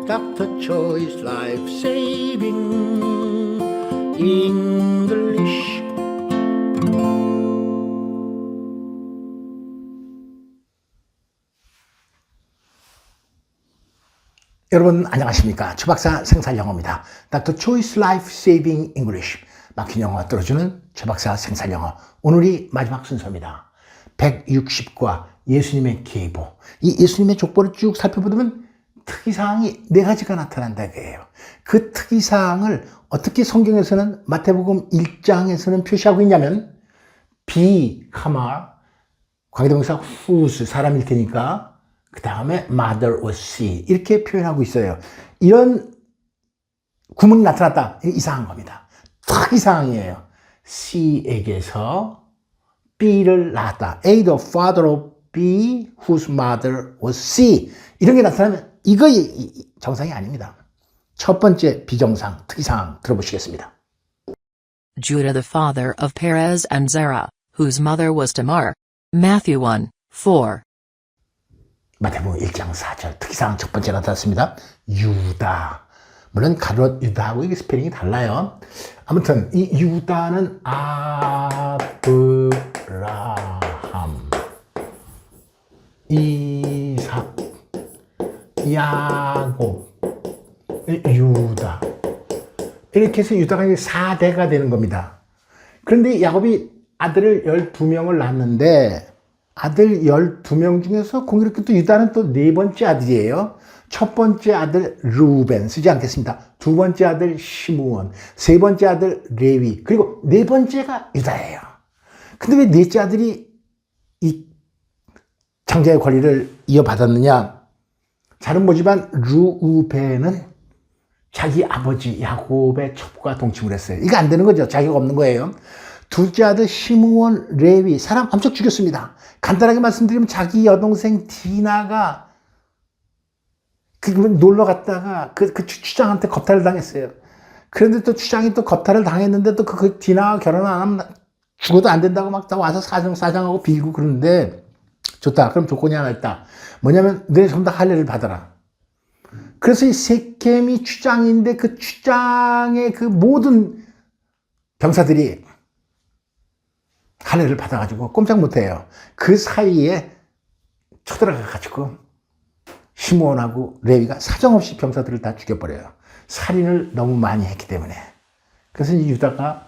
Dr. Choi's Life Saving English. 여러분 안녕하십니까? 최박사 생살영어입니다. Dr. Choi's Life Saving English. 막힌 영어 들어주는 최박사 생살영어. 오늘이 마지막 순서입니다. 160과 예수님의 계보. 이 예수님의 족보를 쭉 살펴보면 특이사항이 4가지가 나타난다고 해요. 그 특이사항을 어떻게 성경에서는 마태복음 1장에서는 표시하고 있냐면 be, 관계대명사 whose, 사람일 테니까 그 다음에 mother or she 이렇게 표현하고 있어요. 이런 구문이 나타났다. 이상한 겁니다. 특이사항이에요. she에게서 B를 낳았다. A, the father of B, whose mother was C. 이런 게 나타나면 이거 정상이 아닙니다. 첫 번째 비정상, 특이사항 들어보시겠습니다. Judah the father of Perez and Zerah, whose mother was Tamar. Matthew 1:4. 마태복음 1장 4절 특이사항 첫 번째 나타났습니다. 유다. 물론 가롯 유다하고 이게 스페링이 달라요. 아무튼 이 유다는 아브라함, 이삭, 야곱, 유다 이렇게 해서 유다가 4대가 되는 겁니다. 그런데 야곱이 아들을 12명을 낳았는데 아들 12명 중에서 공교롭게 또 유다는 또 4번째 아들이에요. 첫 번째 아들 루벤 쓰지 않겠습니다. 두 번째 아들 시므온, 세 번째 아들 레위, 그리고 4번째가 유다예요. 근데 왜 넷째 아들이 이 장자의 권리를 이어받았느냐? 잘은 모지만 루벤은 자기 아버지 야곱의 첩과 동침을 했어요. 이거 안 되는 거죠. 자기가 없는 거예요. 둘째 아들 시므온, 레위, 사람 엄청 죽였습니다. 간단하게 말씀드리면 자기 여동생 디나가 놀러 갔다가 그 추장한테 겁탈을 당했어요. 그런데 또 추장이 또 겁탈을 당했는데 또 그 디나와 결혼 안 하면 죽어도 안 된다고 막 다 와서 사정하고 빌고 그러는데 좋다. 그럼 조건이 하나 있다. 뭐냐면 너네 전부 다 할례를 받아라. 그래서 이 세겜이 추장인데 그 추장의 그 모든 병사들이 할례를 받아가지고 꼼짝 못해요. 그 사이에 쳐들어가가지고 시므온하고 레위가 사정없이 병사들을 다 죽여버려요. 살인을 너무 많이 했기 때문에. 그래서 이 유다가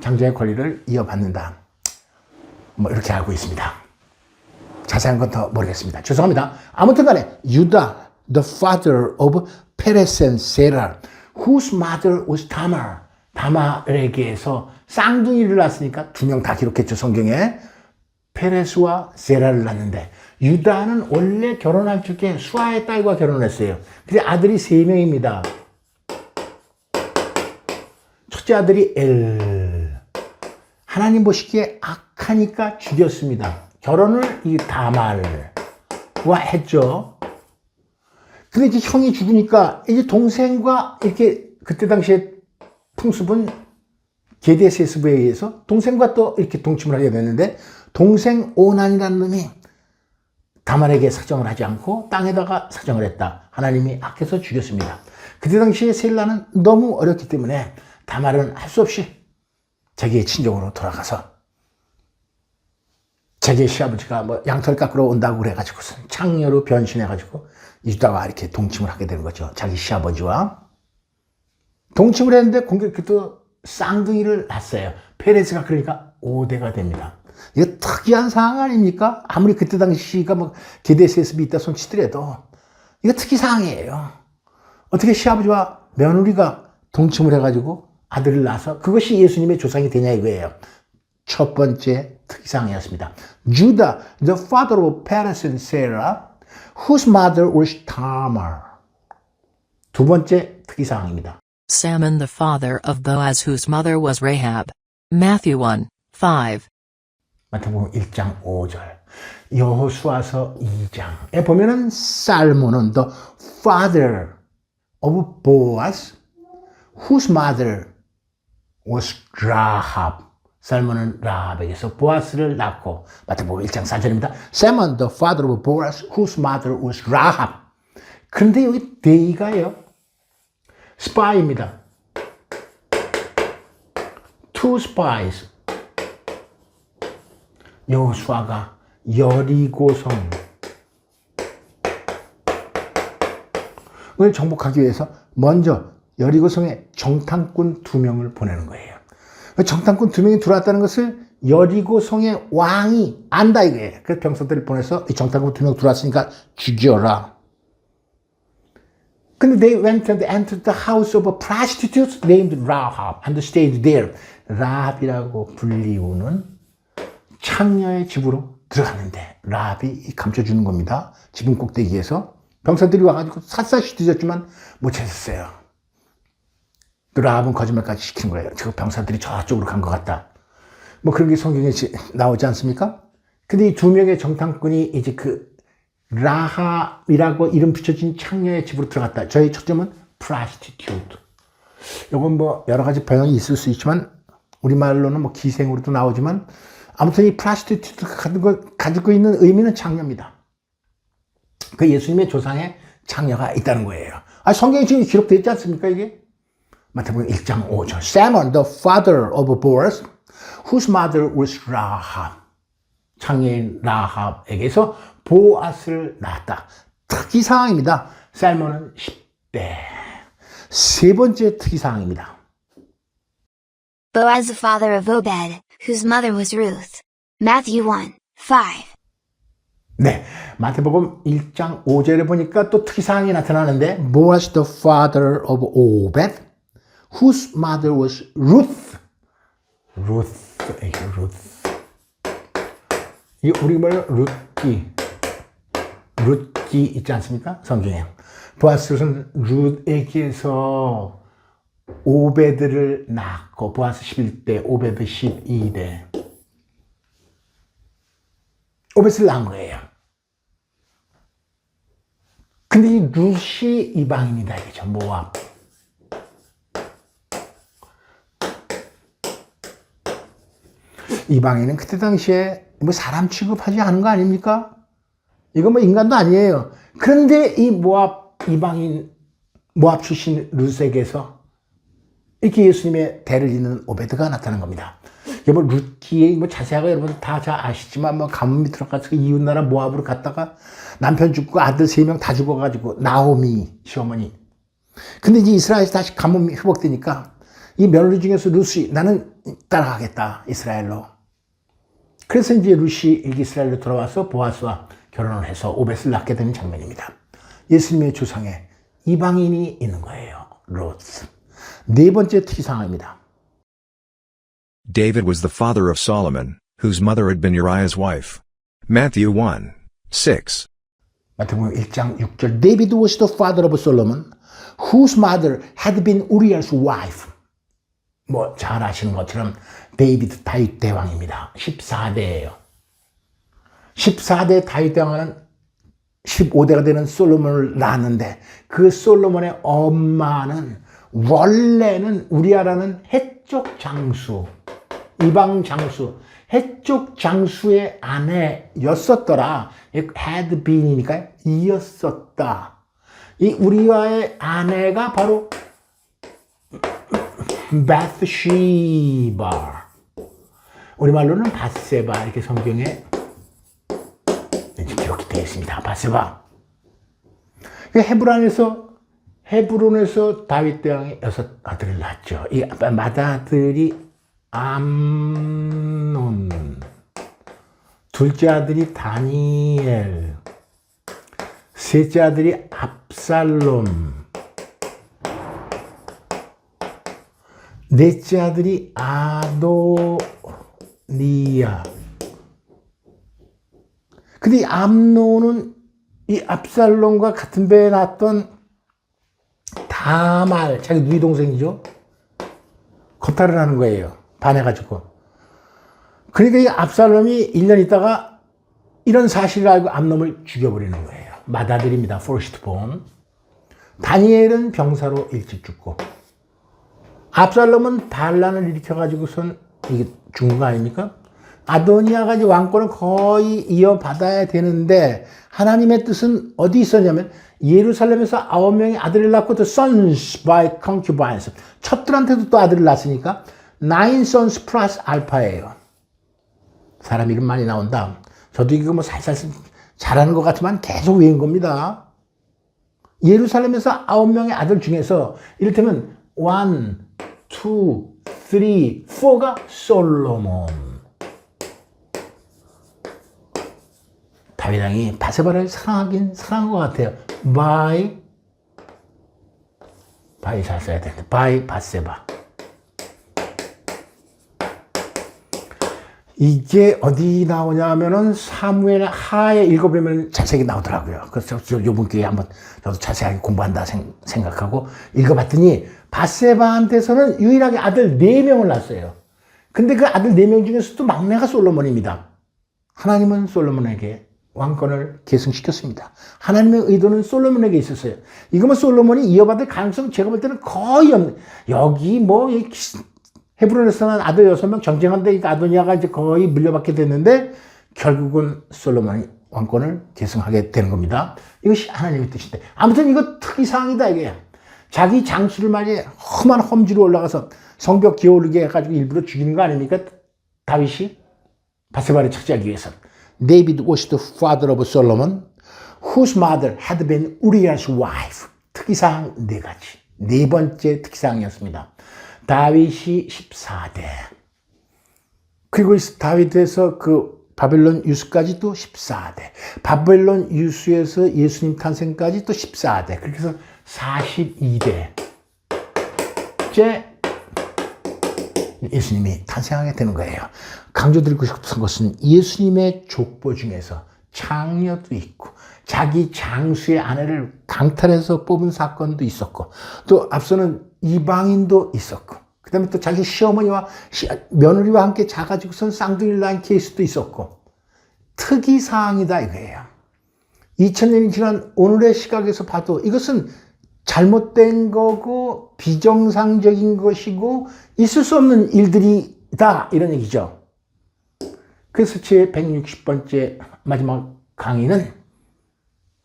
장자의 권리를 이어받는다. 뭐 이렇게 알고 있습니다. 자세한 건 더 모르겠습니다. 죄송합니다. 아무튼 간에 유다, the father of Perez and Zerah, whose mother was Tamar. 다말에게서 쌍둥이를 낳았으니까 2명 다 기록했죠, 성경에. 페레스와 세라를 낳는데 유다는 원래 결혼할 적에 수아의 딸과 결혼했어요. 근데 아들이 3명입니다. 첫째 아들이 하나님 보시기에 악하니까 죽였습니다. 결혼을 이 다말과 했죠. 근데 이제 형이 죽으니까 이제 동생과 이렇게 그때 당시에 풍습은 게데세스부에 의해서 동생과 또 이렇게 동침을 하게 됐는데 동생 오난이라는 놈이 다말에게 사정을 하지 않고 땅에다가 사정을 했다. 하나님이 악해서 죽였습니다. 그때 당시에 셀라는 너무 어렸기 때문에 다말은 할 수 없이 자기의 친정으로 돌아가서 자기의 시아버지가 뭐 양털 깎으러 온다고 그래가지고서 창녀로 변신해가지고 유다가 이렇게 동침을 하게 되는 거죠. 자기 시아버지와 동침을 했는데 공교롭게 또 쌍둥이를 낳았어요. 페레스가 그러니까 5대가 됩니다. 이거 특이한 상황 아닙니까? 아무리 그때 당시가 뭐 게데세스비 있다 손치더라도 이거 특이사항이에요. 어떻게 시아버지와 며느리가 동침을 해가지고 아들을 낳아서 그것이 예수님의 조상이 되냐 이거예요. 첫 번째 특이사항이었습니다. Judah, the father of Perez and Zerah, whose mother was Tamar. 두 번째 특이사항입니다. Salmon the father of Boaz, whose mother was Rahab. Matthew 1:5. 마태복음 1장 5절. 여호수아서 2장에 보면은 살몬은 the father of Boaz, whose mother was Rahab. 살몬은 라합에게서 보아스를 낳고 마태복음 1장 4절입니다. Salmon the father of Boaz, whose mother was Rahab. 그런데 여기 they가요. spy입니다. two spies. 여호수아가 여리고성을 정복하기 위해서 먼저 여리고성에 정탐꾼 2명을 보내는 거예요. 정탐꾼 2명이 들어왔다는 것을 여리고성의 왕이 안다 이거예요. 그래서 병사들을 보내서 이 정탐꾼 2명 들어왔으니까 죽여라. 근데 they went and entered the house of a prostitute named Rahab and stayed there. 라합이라고 불리우는 창녀의 집으로 들어갔는데 라합이 감춰주는 겁니다. 지붕 꼭대기에서 병사들이 와가지고 샅샅이 뒤졌지만 못 찾았어요. 또 라합은 거짓말까지 시킨 거예요. 저 병사들이 저쪽으로 간 것 같다. 뭐 그런 게 성경에 나오지 않습니까? 근데 이 2명의 정탐꾼이 이제 그 라합이라고 이름 붙여진 창녀의 집으로 들어갔다. 저희 초점은 prostitute. 이건 뭐 여러 가지 번역이 있을 수 있지만 우리말로는 뭐 기생으로도 나오지만 아무튼 이 prostitute가 가지고 있는 의미는 창녀입니다. 그 예수님의 조상에 창녀가 있다는 거예요. 아, 성경에 지금 기록되어 있지 않습니까, 이게? 마태복음 1장 5절. Simon, the father of Boaz, whose mother was Rahab. 창녀인 라합에게서 보아스를 낳았다. 특이사항입니다. 살몬은 10대. 세 번째 특이사항입니다. Boaz the father of Obed, whose mother was Ruth. Matthew 1, 5. 네, 마태복음 1장 5절에 보니까 또 특이사항이 나타나는데 Boaz the father of Obed, whose mother was Ruth. Ruth. 이 우리말로 룻기 있지 않습니까? 성경에. 보아스는 룻에게서 오베드를 낳고 보아스 11대, 오베드 12대. 오벳을 낳은 거예요. 근데 이 룻이 이방인이다 이거죠. 모압. 이방인은 그때 당시에 뭐 사람 취급하지 않은 거 아닙니까? 이거 뭐 인간도 아니에요. 그런데 이 모압 이방인 모압 출신 룻에게서 이렇게 예수님의 대를 잇는 오베드가 나타난 겁니다. 뭐 룻기의 뭐 자세하게 여러분 다 잘 아시지만 뭐 가뭄이 들어가서 이웃나라 모압으로 갔다가 남편 죽고 아들 3명 다 죽어가지고 나오미 시어머니. 근데 이제 이스라엘에서 다시 가뭄이 회복되니까 이 며느리 중에서 룻이 나는 따라가겠다 이스라엘로. 그래서 이제 룻이 이스라엘로 돌아와서 보아스와 결혼을 해서 오벳을 낳게 되는 장면입니다. 예수님의 조상에 이방인이 있는 거예요. 룻. 네 번째 특이사항입니다. David was the father of Solomon, whose mother had been Uriah's wife. Matthew 1, 6. 마태복음 1장 6절. David was the father of Solomon, whose mother had been Uriah's wife. 뭐 잘 아시는 것처럼 데이비드 다윗 대왕입니다. 14대예요. 14대 다윗 대왕은 15대가 되는 솔로몬을 낳았는데 그 솔로몬의 엄마는 원래는 우리아라는 해쪽 장수, 이방 장수, 해쪽 장수의 아내였었더라. had been이니까 이었었다. 이 우리아의 아내가 바로 바스시바. 우리말로는 바세바 이렇게 성경에 기록이 되어 있습니다. 바세바. 헤브론에서 다윗 대왕이 6 아들을 낳았죠. 이 맏아들이 암논, 둘째 아들이 다니엘, 셋째 아들이 압살롬, 넷째 아들이 아도니아. 근데 이 암논은 이 압살롬과 같은 배에 낳았던 다말, 자기 누이 동생이죠. 겁탈을 하는 거예요. 반해가지고. 그러니까 이 압살롬이 1년 있다가 이런 사실을 알고 암놈을 죽여버리는 거예요. 맏아들입니다. first born. 다니엘은 병사로 일찍 죽고 압살롬은 반란을 일으켜가지고선 이게 죽은 거 아닙니까? 아도니아가 이제 왕권을 거의 이어받아야 되는데 하나님의 뜻은 어디 있었냐면 예루살렘에서 9명의 아들을 낳고 the sons by concubines 첩들한테도 또 아들을 낳았으니까 9 sons plus 알파예요. 사람 이름 많이 나온다. 저도 이거 뭐 살살 잘하는 것 같지만 계속 외운 겁니다. 예루살렘에서 9명의 아들 중에서 이를테면 1, 2, 3, 4가 솔로몬. 다윗 왕이 바세바를 사랑하긴 사랑한 것 같아요. by 잘 써야 되는데 by 바세바. 이게 어디 나오냐면은 사무엘 하에 읽어보면 자세하게 나오더라고요. 그래서 요번 기회에 한번 저도 자세하게 공부한다 생각하고 읽어봤더니 바세바한테서는 유일하게 아들 4명을 낳았어요. 근데 그 아들 4명 중에서도 막내가 솔로몬입니다. 하나님은 솔로몬에게 왕권을 계승시켰습니다. 하나님의 의도는 솔로몬에게 있었어요. 이거면 솔로몬이 이어받을 가능성 제가 볼 때는 거의 없는. 여기 뭐 헤브론에서는 아들 6명 경쟁한데 아도니아가 이제 거의 물려받게 됐는데 결국은 솔로몬이 왕권을 계승하게 되는 겁니다. 이것이 하나님의 뜻인데 아무튼 이거 특이사항이다 이게. 자기 장수를 말이에 험한 험지로 올라가서 성벽 기어오르게 해가지고 일부러 죽이는 거 아닙니까? 다윗이 바세바를 착지하기 위해서. David was the father of Solomon, whose mother had been Uriah's wife. 특이사항 4가지. 4번째 특이사항이었습니다. 다윗이 14대. 그리고 다윗에서 그 바벨론 유수까지 또 14대. 바벨론 유수에서 예수님 탄생까지 또 14대. 그렇게 해서 42대째 예수님이 탄생하게 되는 거예요. 강조드리고 싶은 것은 예수님의 족보 중에서 장녀도 있고 자기 장수의 아내를 강탈해서 뽑은 사건도 있었고 또 앞서는 이방인도 있었고 그 다음에 또 자기 시어머니와 며느리와 함께 자가지고선 쌍둥이를 낳은 케이스도 있었고 특이사항이다 이거예요. 2000년이 지난 오늘의 시각에서 봐도 이것은 잘못된 거고 비정상적인 것이고 있을 수 없는 일들이다 이런 얘기죠. 그래서 제 160번째 마지막 강의는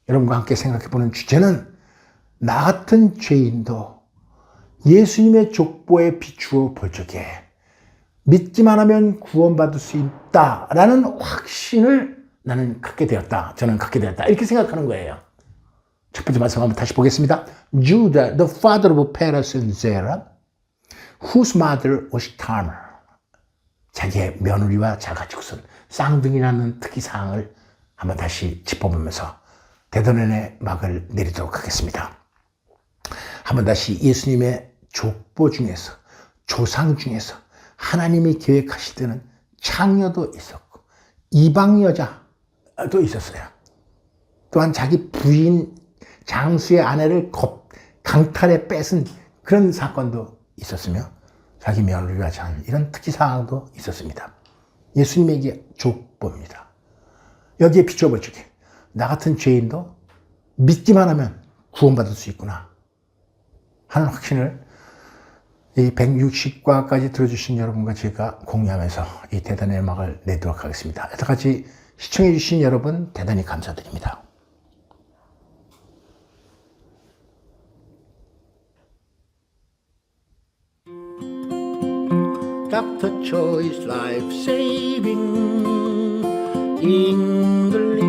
여러분과 함께 생각해보는 주제는 나 같은 죄인도 예수님의 족보에 비추어 볼 적에 믿기만 하면 구원받을 수 있다라는 확신을 나는 갖게 되었다. 저는 갖게 되었다. 이렇게 생각하는 거예요. 첫 번째 말씀 한번 다시 보겠습니다. Judah, the father of Perez and Zerah, whose mother was Tamar. 자기의 며느리와 자가지고선 쌍둥이라는 특이사항을 한번 다시 짚어보면서 대단원의 막을 내리도록 하겠습니다. 한번 다시 예수님의 족보 중에서 조상 중에서 하나님이 계획하시던 창녀도 있었고 이방 여자도 있었어요. 또한 자기 부인 장수의 아내를 강탈해 뺏은 그런 사건도 있었으며 자기 며느리와 자녀 이런 특이사항도 있었습니다. 예수님에게 족보입니다. 여기에 비춰볼 적에 나 같은 죄인도 믿기만 하면 구원받을 수 있구나 하는 확신을 이 160과까지 들어주신 여러분과 제가 공유하면서 이 대단의 음악을 내도록 하겠습니다. 여태까지 시청해 주신 여러분 대단히 감사드립니다. Dr. Choi's Life Saving English